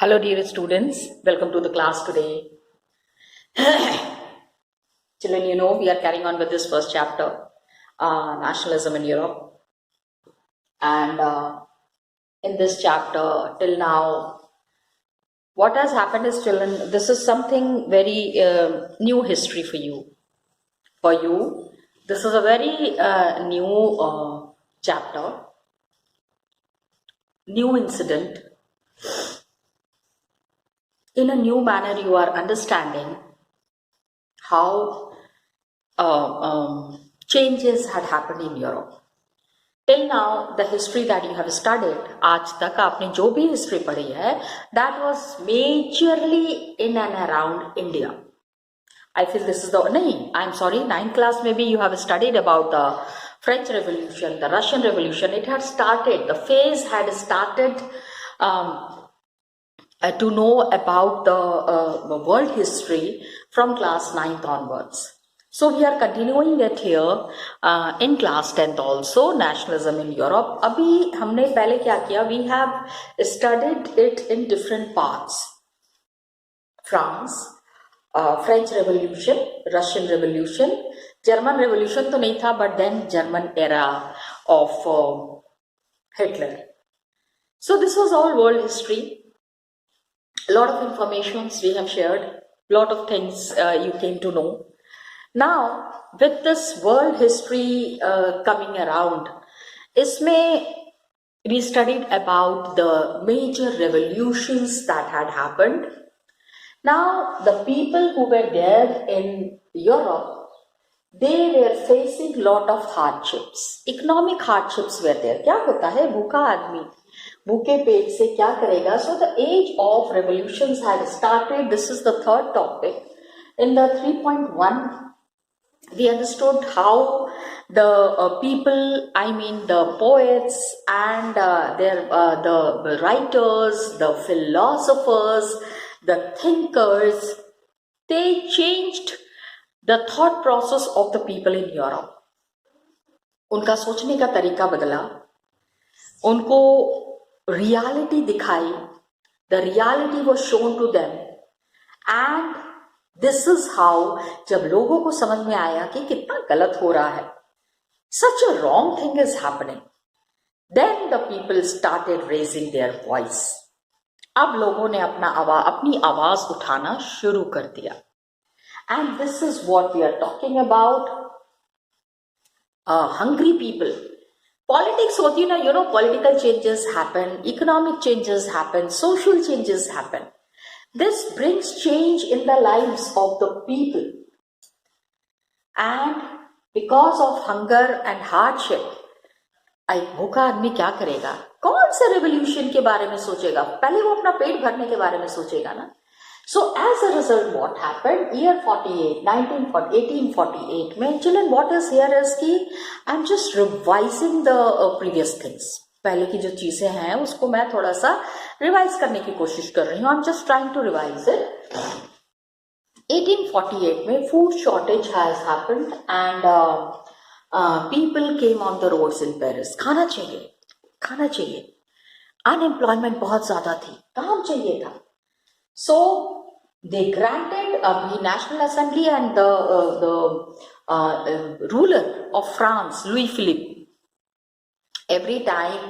Hello, dear students. Welcome to the class today. Children, we are carrying on with this first chapter, Nationalism in Europe. And in this chapter, till now, what has happened is, children, this is something very new history for you. For you, this is a very new chapter, new incident. In a new manner, you are understanding how changes had happened in Europe. Till now, the history that you have studied, आज तक आपने जो भी history पढ़ी है, that was majorly in and around India. I feel this is the I'm sorry, 9th class maybe you have studied about the French Revolution, the Russian Revolution. It had started, the phase had started to know about the world history from class 9th onwards. So we are continuing it here in class 10th also, nationalism in Europe. अभी हमने पहले क्या किया? We have studied it in different parts. France, French Revolution, Russian Revolution, German Revolution तो नहीं था, but then German era of Hitler. So this was all world history. A lot of informations we have shared, lot of things you came to know. Now, with this world history coming around, इसमें we studied about the major revolutions that had happened. Now, the people who were there in Europe, they were facing lot of hardships. Economic hardships were there. क्या होता है? भूखा आदमी भूखे पेट से क्या करेगा? So the age of revolutions had started. This is the third topic. In the 3.1, we understood how the people, I mean the poets and the writers, the philosophers, the thinkers, they changed the thought process of the people in Europe. उनका सोचने का तरीका बदला, उनको reality दिखाई, the reality was shown to them, and this is how जब लोगों को समझ में आया कि कितना गलत हो रहा है, such a wrong thing is happening, then the people started raising their voice. अब लोगों ने अपनी आवाज उठाना शुरू कर दिया. And this is what we are talking about. Hungry people. Politics होती है ना, political changes happen, economic changes happen, social changes happen. This brings change in the lives of the people. And because of hunger and hardship, भूखा आदमी क्या करेगा? कौन से revolution के बारे में सोचेगा? पहले वो अपना पेट भरने के बारे में सोचेगा ना. So as a result, what happened? Year 48, 1848 में, children, what is here is कि I'm just revising the previous things. पहले की जो चीजें हैं उसको मैं थोड़ा सा रिवाइज करने की कोशिश कर रही हूँ. I'm just trying to revise it. 1848 में food shortage has happened and people came on the roads in Paris. खाना चाहिए. Unemployment बहुत ज्यादा थी, काम चाहिए था. So they granted the National Assembly and the ruler of France, Louis Philippe. Every time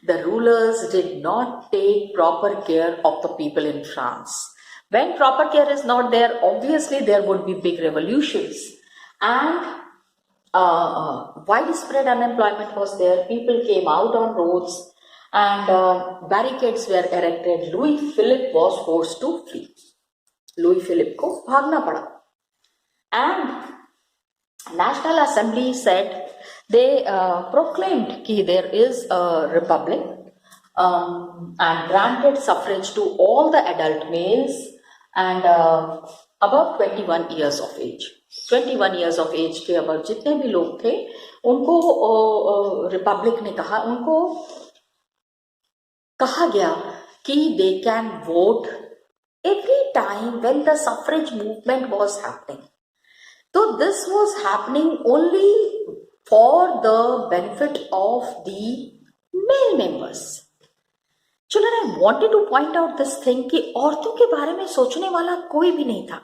the rulers did not take proper care of the people in France. When proper care is not there, obviously there would be big revolutions and widespread unemployment was there. People came out on roads and barricades were erected. Louis Philippe was forced to flee. Louis Philippe को भागना पड़ा. And National Assembly said, they proclaimed कि there is a republic and granted suffrage to all the adult males and above 21 years of age. 21 years of age के above जितने भी लोग थे उनको रिपब्लिक ने कहा, उनको कहा गया कि they can vote every time when the suffrage movement was happening. So this was happening only for the benefit of the male members. Children, I wanted to point out this thing कि औरतों के बारे में सोचने वाला कोई भी नहीं था.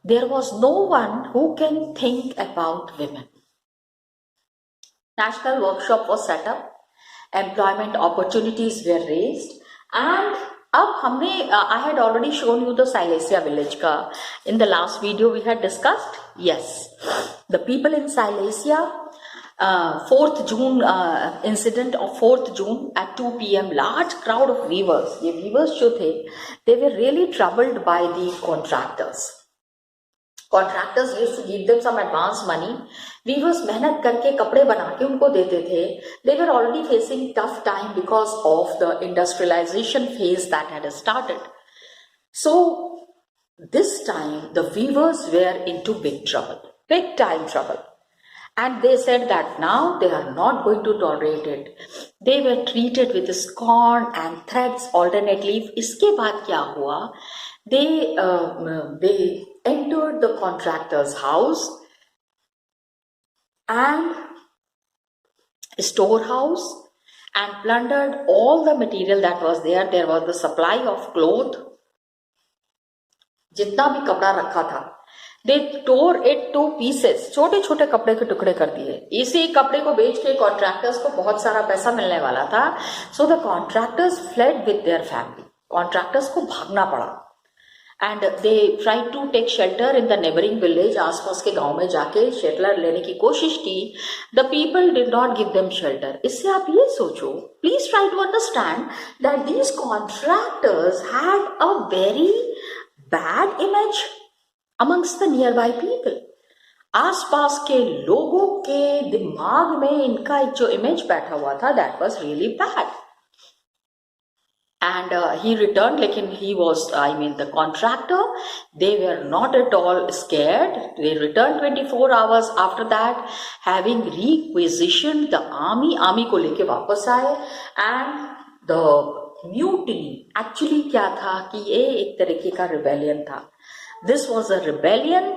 There was no one who can think about women. National workshop was set up, employment opportunities were raised, and अब हमने I had already shown you the Silesia village का. In the last video we had discussed. Yes, the people in Silesia, 4th June incident of 4th June at 2 p.m. large crowd of weavers. ये weavers जो थे, they were really troubled by the contractors. Contractors used to give them some advance money. Weavers मेहनत करके कपड़े बना के उनको देते थे. They were already facing tough time because of the industrialization phase that had started. So this time the weavers were into big trouble, big time trouble. And they said that now they are not going to tolerate it. They were treated with scorn and threats alternately. इसके बाद क्या हुआ? They entered the contractor's house and storehouse and plundered all the material that was there. There was the supply of cloth. जितना भी कपड़ा रखा था, they tore it to pieces. छोटे छोटे कपड़े के टुकड़े कर दिए. इसी कपड़े को बेच के कॉन्ट्रैक्टर्स को बहुत सारा पैसा मिलने वाला था. So the contractors fled with their family. Contractors को भागना पड़ा. And they tried to take shelter in the neighboring village. आसपास के गांव में जाके शेल्टर लेने की कोशिश की. The people did not give them shelter. इससे आप ये सोचो, please try to understand that these contractors had a very bad image amongst the nearby people. आसपास के लोगों के दिमाग में इनका एक जो इमेज बैठा हुआ था, that was really bad. And he returned, लेकिन he was, the contractor, they were not at all scared. They returned 24 hours after that, having requisitioned the army. Army को लेके वापस आए. And the mutiny actually क्या था कि ये एक तरीके का rebellion था. This was a rebellion.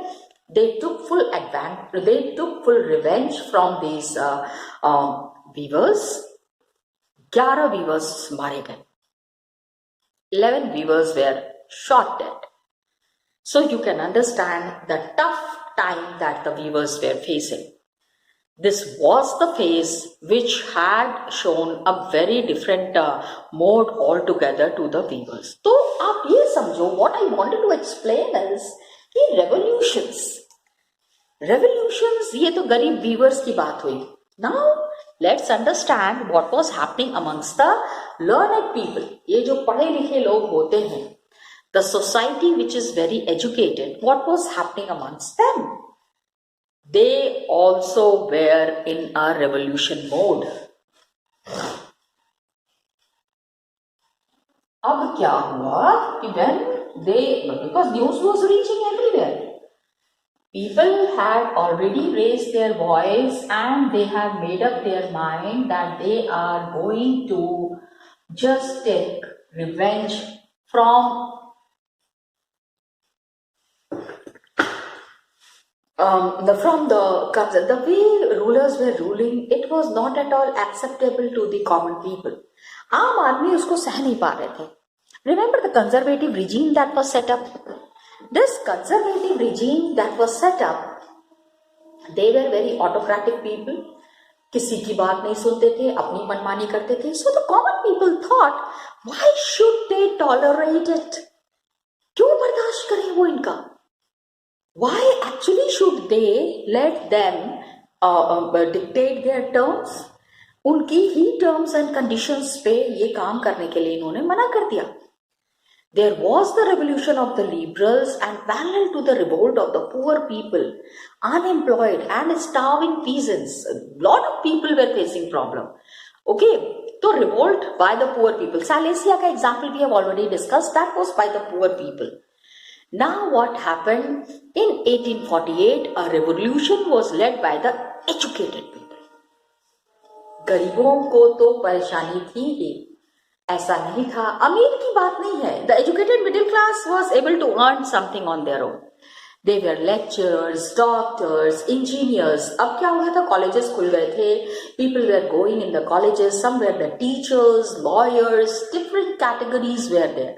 They took full advantage. They took full revenge from these weavers. 11 weavers मारे गए. 11 weavers were shot dead. So you can understand the tough time that the weavers were facing. This was the phase which had shown a very different mode altogether to the weavers. तो आप ये समझो, what I wanted to explain is कि revolutions ये तो गरीब weavers की बात हुई. Now let's understand what was happening amongst the learned people. ये जो पढ़े लिखे लोग होते हैं, the society which is very educated, what was happening amongst them? They also were in a revolution mode. अब क्या हुआ कि because news was reaching everywhere, people had already raised their voice and they had made up their mind that they are going to just take revenge from the way rulers were ruling. It was not at all acceptable to the common people. आम आदमी उसको सह नहीं पा रहे थे. Remember the conservative regime that was set up? This conservative regime that was set up, they were very autocratic people. किसी की बात नहीं सुनते थे, अपनी मनमानी करते थे. So the common people thought, why should they tolerate it? क्यों बर्दाश्त करें वो इनका? Why actually should they let them dictate their terms? उनकी ही terms and conditions पे ये काम करने के लिए इन्होंने मना कर दिया. There was the revolution of the liberals and parallel to the revolt of the poor people, unemployed and starving peasants. A lot of people were facing problem. Okay, so revolt by the poor people. Silesia का example we have already discussed. That was by the poor people. Now what happened? In 1848, a revolution was led by the educated people. गरीबों को तो परेशानी थी ही, ऐसा नहीं था. अमीर की बात नहीं है. The educated middle class was able to earn something on their own. They were lecturers, doctors, engineers. अब क्या हो गया था, colleges खुल गए थे. People were going in the colleges. Some were the teachers, lawyers, different categories were there.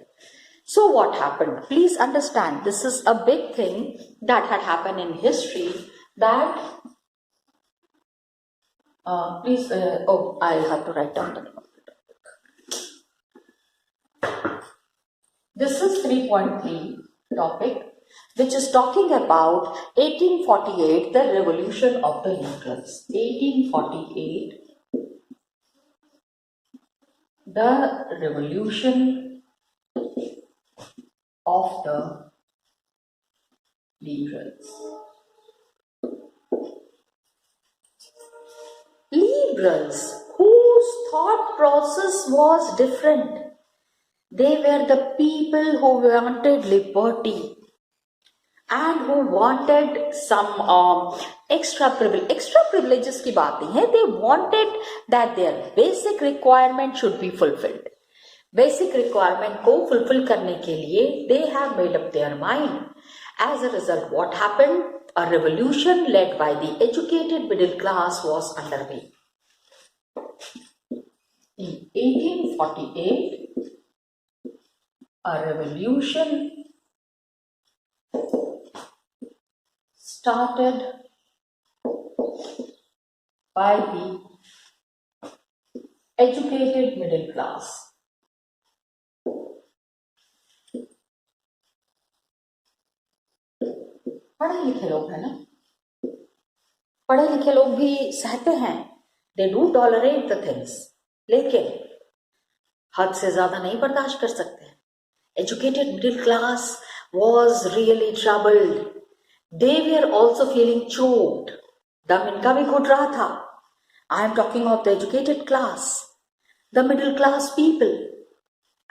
So what happened? Please understand, this is a big thing that had happened in history. That please, I'll have to write down the name of the topic. This is 3.3 topic, which is talking about 1848, the revolution of the liberals. 1848, the revolution of the liberals. Liberals whose thought process was different. They were the people who wanted liberty and who wanted some extra privilege. Extra privileges की बात नहीं है. They wanted that their basic requirement should be fulfilled. Basic requirement को fulfill करने के लिए they have made up their mind. As a result, what happened? A revolution led by the educated middle class was underway. In 1848, a revolution started by the educated middle class. पढ़े लिखे लोग हैं ना, पढ़े लिखे लोग भी सहते हैं. They do tolerate the things, लेकिन हद से ज्यादा नहीं बर्दाश्त कर सकते. Educated middle class was really troubled. They were also feeling choked. दम इनका भी घुट रहा था. I am talking of the educated class, the middle class people.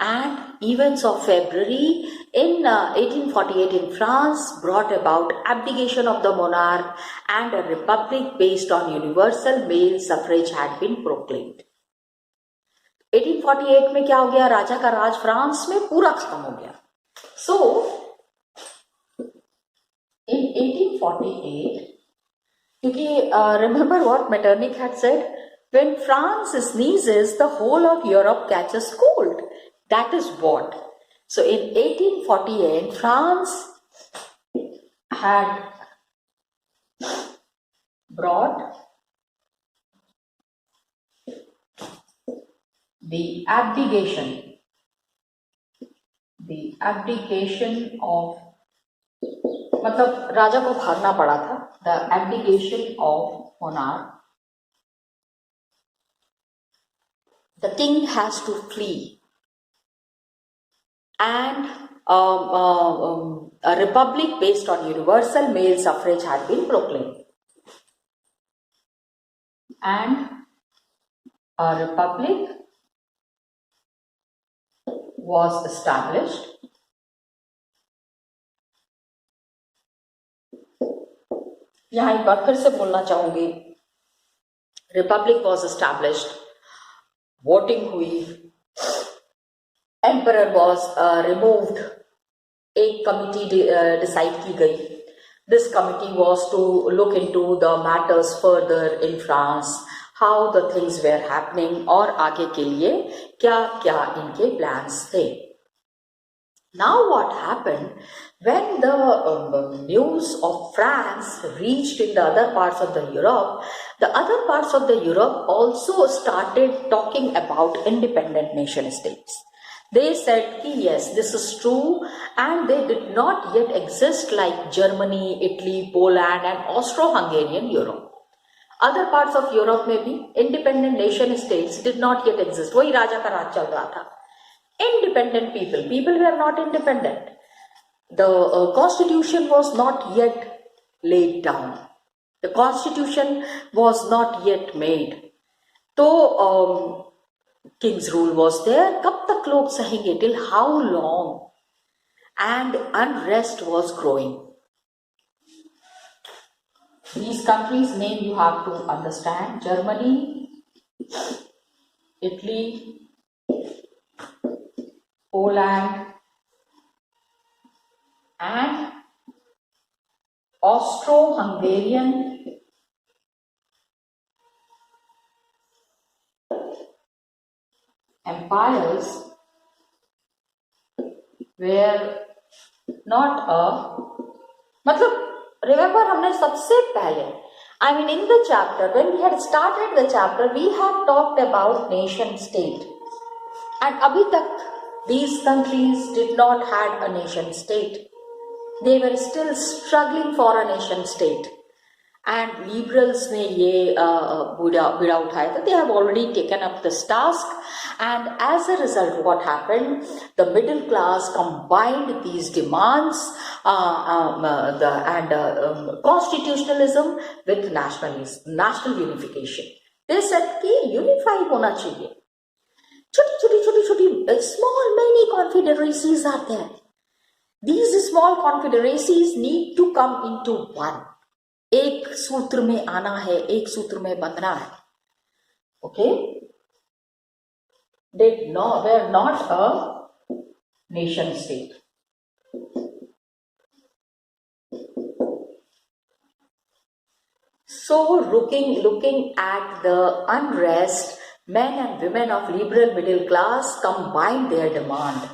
And events of February in 1848 in France brought about abdication of the monarch, and a republic based on universal male suffrage had been proclaimed. 1848 में क्या हो गया? राजा का राज France में पूरा खत्म हो गया. So in 1848, क्योंकि remember what Metternich had said, when France sneezes, the whole of Europe catches cold. That is what. So in 1848, France had brought the abdication of, मतलब राजा को भागना पड़ा था. The abdication of monarch. The king has to flee. And a republic based on universal male suffrage had been proclaimed. And a republic was established. यहाँ एक बार फिर से बोलना चाहूंगी. रिपब्लिक वॉज एस्टैब्लिश्ड, वोटिंग हुई, एम्परर वॉज रिमूव्ड, एक committee decide की गई. This committee was to look into the matters further in France, how the things were happening, और आगे के लिए क्या क्या इनके प्लान्स थे. Now what happened when the news of France reached in the other parts of the Europe? The other parts of the Europe also started talking about independent nation states. They said ki yes, this is true, and they did not yet exist like Germany, Italy, Poland and Austro-Hungarian Europe. Other parts of Europe में भी independent nation states did not yet exist. वही राजा का राज चल रहा था. Independent people were not independent. The constitution was not yet laid down. The constitution was not yet made. तो king's rule was there. कब तक लोग सहेंगे? Till how long? And unrest was growing. These countries' name you have to understand: Germany, Italy, Poland and Austro-Hungarian empires were not a, मतलब remember हमने सबसे पहले, I mean in the chapter, when we had started the chapter, we have talked about nation state, and अभी तक these countries did not had a nation state. They were still struggling for a nation state. And liberals ने ये बीड़ा उठाया था. They have already taken up this task, and as a result, what happened? The middle class combined these demands constitutionalism with nationalism, national unification. They said कि unify होना चाहिए. छोटी small many confederacies are there. These small confederacies need to come into one. एक सूत्र में आना है, एक सूत्र में बंधना है. Okay? They were not a nation state. So looking at the unrest, men and women of liberal middle class combined their demand.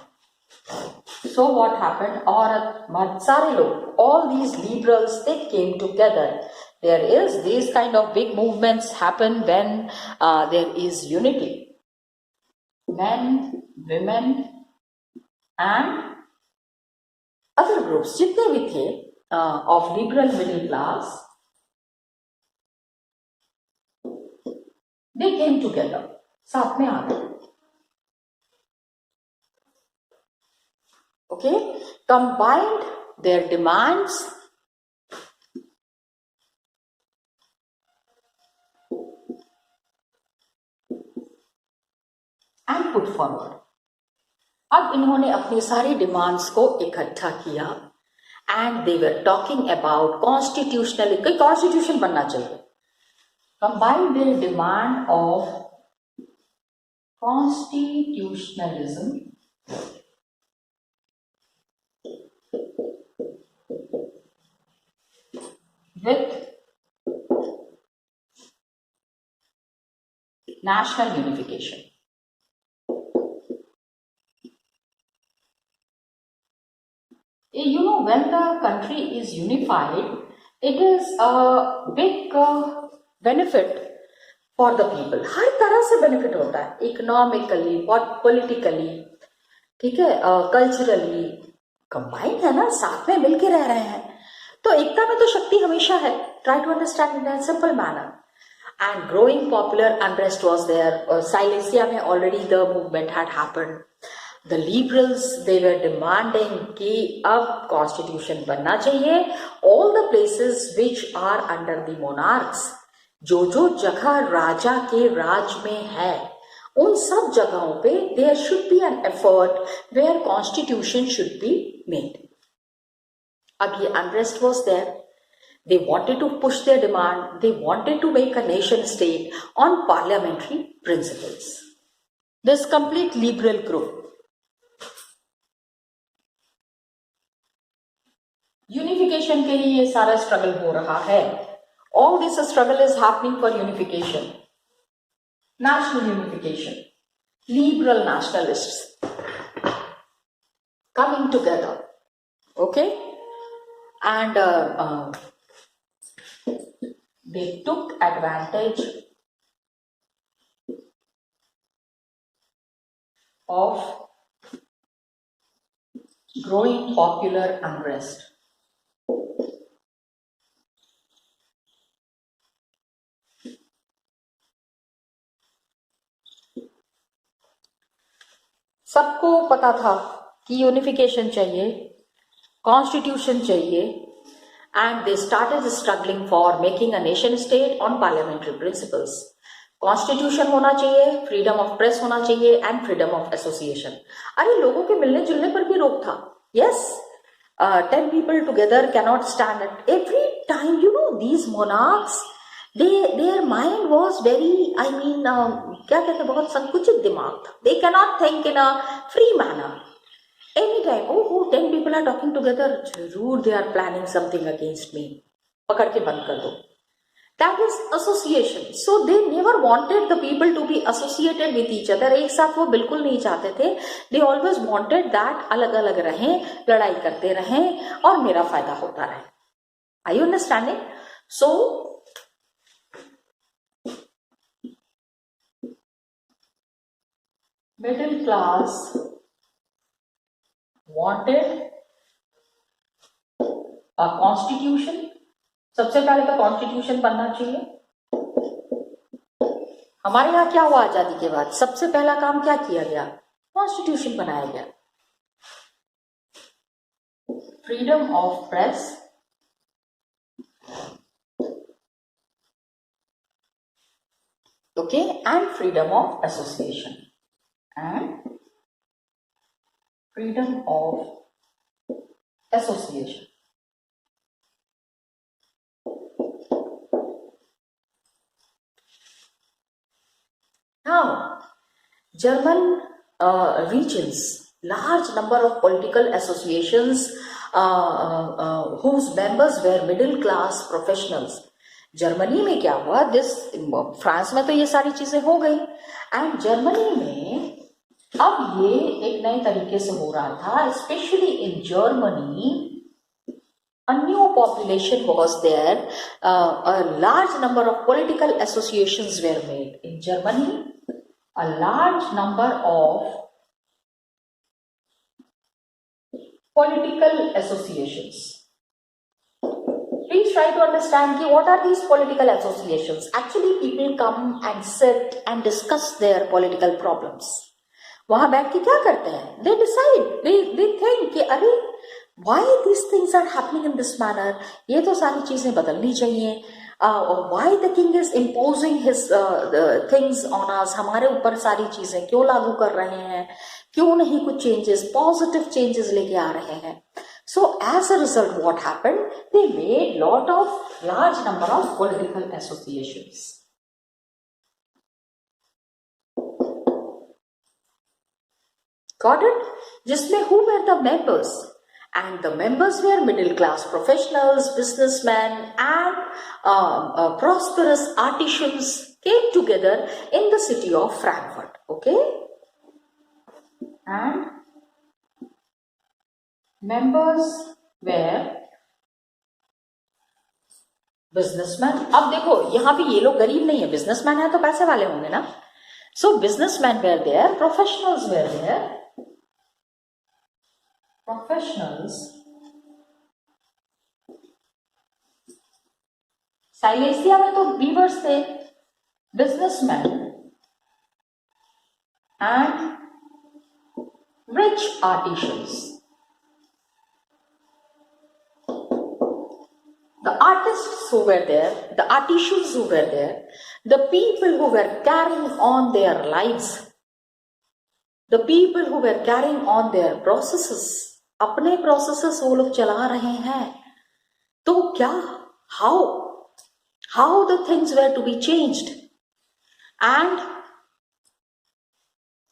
So what happened? Aurat, mard, sare log, all these liberals, they came together. There is these kind of big movements happen when there is unity. Men, women and other groups, जितने भी थे of liberal middle class, they came together. साथ में आ गए. Okay, combined their demands and put forward. अब इन्होंने अपने सारे डिमांड्स को इकट्ठा किया and they were talking about constitutional, कोई constitution बनना चाहिए. Combined their demand of constitutionalism with national unification. You know, when the country is unified, it is a big benefit for the people. हर तरह से benefit होता है. Economically, politically, ठीक है, culturally, combined है ना, साथ में मिलके रह रहे हैं. तो एकता में तो शक्ति हमेशा है. Try to understand in a simple manner. And growing popular unrest was there. Silesia में already the movement had happened. The liberals, they were demanding कि अब constitution बनना चाहिए. All the places which are under the monarchs, जो जगह राजा के राज में है, उन सब जगहों पे there should be an effort where constitution should be made. अब ये unrest was there. They wanted to push their demand. They wanted to make a nation state on parliamentary principles. This complete liberal group. Unification के लिए ये सारा struggle हो रहा है. All this struggle is happening for unification. National unification. Liberal nationalists coming together. Okay? And they took advantage of growing popular unrest. सबको पता था कि यूनिफिकेशन चाहिए, कॉन्स्टिट्यूशन चाहिए, and they started struggling for making a nation state on parliamentary principles. Constitution होना चाहिए, freedom of press होना चाहिए एंड फ्रीडम ऑफ एसोसिएशन. अरे लोगों के मिलने जुलने पर भी रोक था. Yes, 10 people together cannot stand it. Every time, you know, these monarchs, their mind was very, I mean, क्या कहते हैं, बहुत संकुचित दिमाग था. They cannot think in a free manner. Anytime, oh, 10 people are talking together, जरूर they are planning something against me. पकड़ के बंद कर दो. That is association. So they never wanted the people to be associated with each other. एक साथ वो बिल्कुल नहीं चाहते थे. They always wanted that अलग अलग रहें, लड़ाई करते रहें और मेरा फायदा होता रहे. Are you understanding? So middle class wanted a constitution. सबसे पहले तो कॉन्स्टिट्यूशन बनना चाहिए. हमारे यहाँ क्या हुआ आजादी के बाद? सबसे पहला काम क्या किया गया? कॉन्स्टिट्यूशन बनाया गया. Freedom of press, okay, and freedom of association and freedom of association. Now, German regions, large number of political associations whose members were middle class professionals. Germany में क्या हुआ? फ्रांस में तो ये सारी चीजें हो गई, एंड जर्मनी में अब ये एक नए तरीके से हो रहा था. Specially in Germany a new population was there. A large number of political associations were made in Germany. A large number of political associations. Please try to understand what are these political associations. Actually, people come and sit and discuss their political problems. वहां बैठ के क्या करते हैं? They decide. They think कि अरे why these things are happening in this manner? ये तो सारी चीजें बदलनी चाहिए. Why the king is imposing his things on us? हमारे ऊपर सारी चीजें क्यों लागू कर रहे हैं? क्यों नहीं कुछ changes, positive changes लेके आ रहे हैं? So as a result, what happened? They made large number of political associations. Got it? जिसमें who were the members? And the members were middle class professionals, businessmen, and prosperous artisans came together in the city of Frankfurt. Okay? And members were businessmen. अब देखो यहाँ पे ये लोग गरीब नहीं है, businessmen है तो पैसे वाले होंगे ना. So businessmen were there, professionals were there. Professionals, Silesia में तो वीवर्स थे, businessmen and rich artisans. The artists who were there, the artisans who were there, the people who were carrying on their lives, the people who were carrying on their processes, अपने processes वो लोग चला रहे हैं. तो क्या how the things were to be changed? And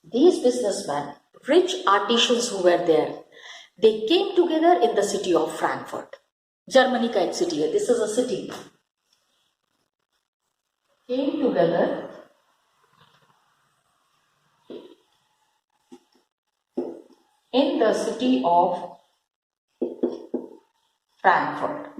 these businessmen, rich artisans who were there, they came together in the city of Frankfurt. Germany का एक सिटी है. This is a city. Came together in the city of Frankfurt.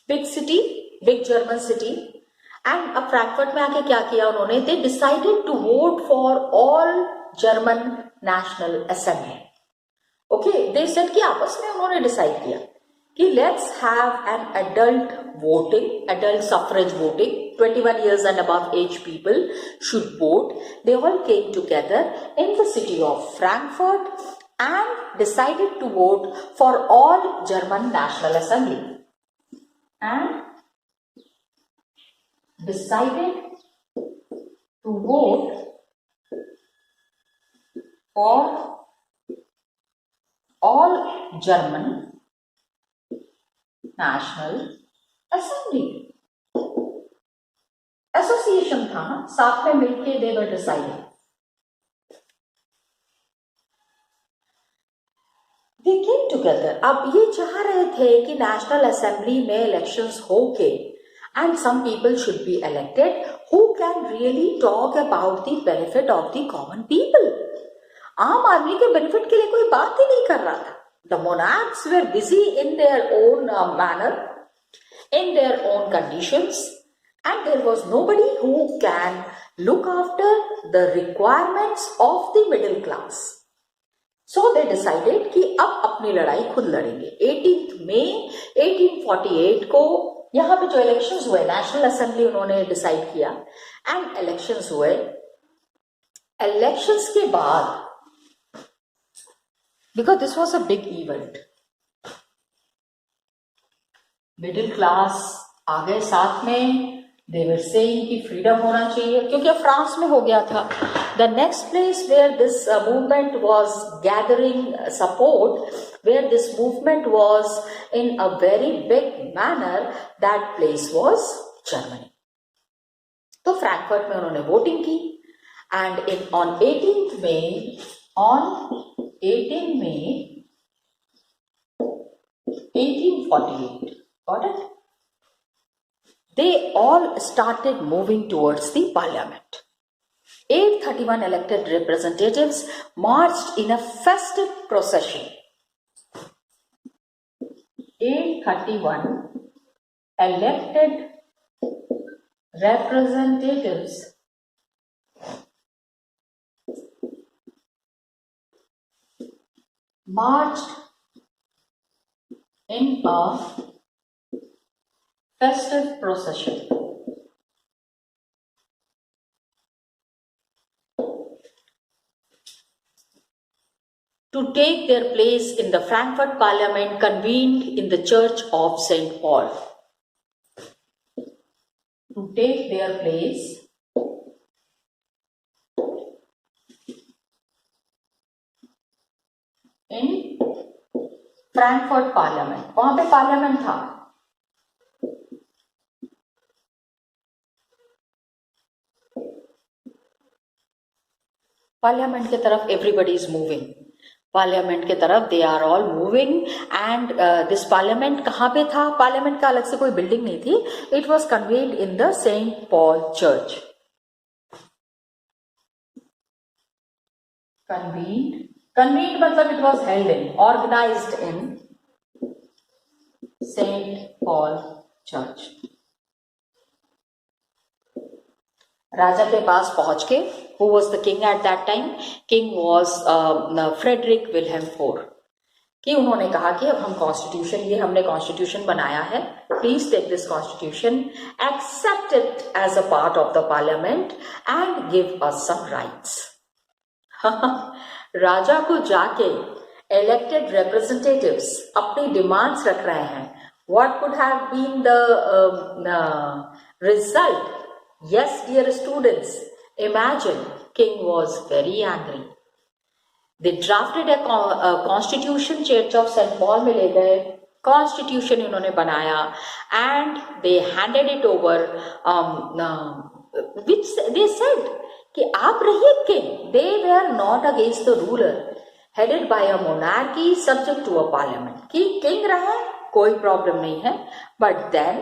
Big city, big German city. And अब Frankfurt में आके क्या किया उन्होंने? They decided to vote for all German National Assembly. Okay, they said कि आपस में उन्होंने डिसाइड किया कि let's have an adult voting, adult suffrage voting. 21 years and above age people should vote. They all came together in the city of Frankfurt and decided to vote for all German National Assembly. And decided to vote for all German National Assembly. Association था, साथ में मिलके दे वर deciding, दे came together. अब ये चाह रहे थे कि नेशनल असेंबली में इलेक्शंस होके and some people should be elected who can really talk about the benefit of the common people. आम आदमी के बेनिफिट के लिए कोई बात ही नहीं कर रहा था। The monarchs were busy in their own manner, in their own conditions, and there was nobody who can look after the requirements of the middle class. So they decided कि अब अपनी लड़ाई खुद लड़ेंगे। 18 मई 1848 को यहाँ पे जो इलेक्शंस हुए, नेशनल असेंबली उन्होंने डिसाइड किया एंड इलेक्शंस हुए। इलेक्शंस के बाद, because this was a big event, middle class आ गए साथ में, दे वर सेइंग कि फ्रीडम होना चाहिए, क्योंकि अब फ्रांस में हो गया था। The next place where this movement was gathering support, where this movement was in a very big manner, that place was Germany. तो फ्रैंकफर्ट में उन्होंने वोटिंग की and in on 18 May 1848, got it? They all started moving towards the parliament. 831 elected representatives marched in a festive procession. 831 elected representatives marched in a festive procession to take their place in the Frankfurt Parliament convened in the Church of St. Paul. To take their place in Frankfurt parliament, वहां पे parliament था। Parliament की तरफ everybody is moving, parliament की तरफ they are all moving and this parliament कहाँ पे था? पार्लियामेंट का अलग से कोई बिल्डिंग नहीं थी, it was convened in the Saint Paul church. Convened मतलब it was held in, organized in Saint Paul church. राजा के पास पहुंच के, who was the king at that time? King was Frederick Wilhelm four, कि उन्होंने कहा कि अब हम कॉन्स्टिट्यूशन, ये हमने कॉन्स्टिट्यूशन बनाया है, please take this constitution, accept it as a part of the parliament and give us some rights. राजा को जाके elected representatives अपनी डिमांड्स रख रहे हैं। What could have been the result? Yes, dear students, imagine king was very angry. They drafted a constitution, Church of St. Paul में ले गए, constitution इन्होंने बनाया and they handed it over, which they said कि आप रहिए king. They were not against the ruler, headed by a monarchy subject to a parliament, कि king रहे कोई प्रॉब्लम नहीं है, but then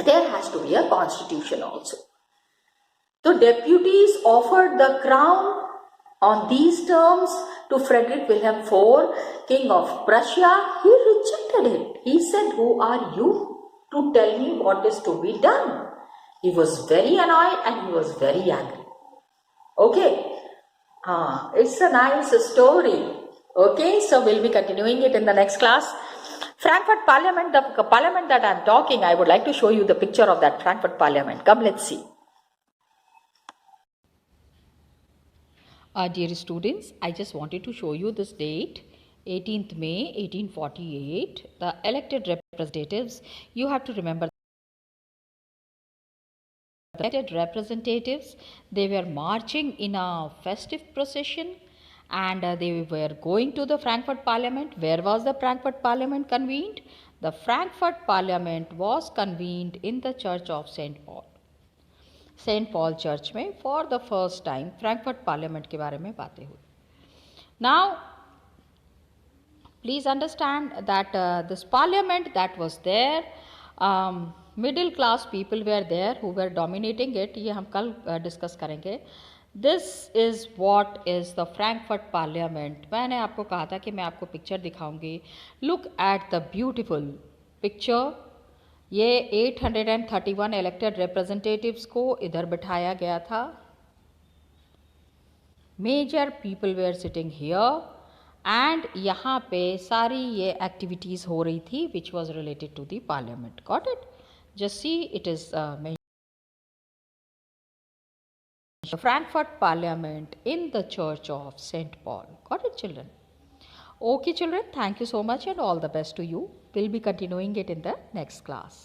there has to be a constitution also. So deputies offered the crown on these terms to Frederick William IV, King of Prussia. He rejected it. He said, who are you to tell me what is to be done? He was very annoyed and he was very angry. Okay. It's a nice story. Okay, so we'll be continuing it in the next class. Frankfurt Parliament, the parliament that I'm talking, I would like to show you the picture of that Frankfurt Parliament. Come, let's see. Dear students, I just wanted to show you this date, 18th May 1848. The elected representatives, you have to remember, the elected representatives, they were marching in a festive procession and they were going to the Frankfurt Parliament. Where was the Frankfurt Parliament convened? The Frankfurt Parliament was convened in the Church of St. Paul. Saint Paul church में for the first time Frankfurt parliament के बारे में बातें हुई. Now please understand that this parliament that was there, middle class people were there who were dominating it. ये हम कल discuss करेंगे. This is what is the Frankfurt Parliament. मैंने आपको कहा था कि मैं आपको पिक्चर दिखाऊंगी. Look at the beautiful picture. ये 831 इलेक्टेड रिप्रेजेंटेटिव्स को इधर बिठाया गया था. Major people were sitting here and यहाँ पे सारी ये एक्टिविटीज़ हो रही थी which was related to the parliament. Got it? Just see it is Frankfurt Parliament in the Church of St. Paul. Got it, children? Okay, children, thank you so much and all the best to you. We'll be continuing it in the next class.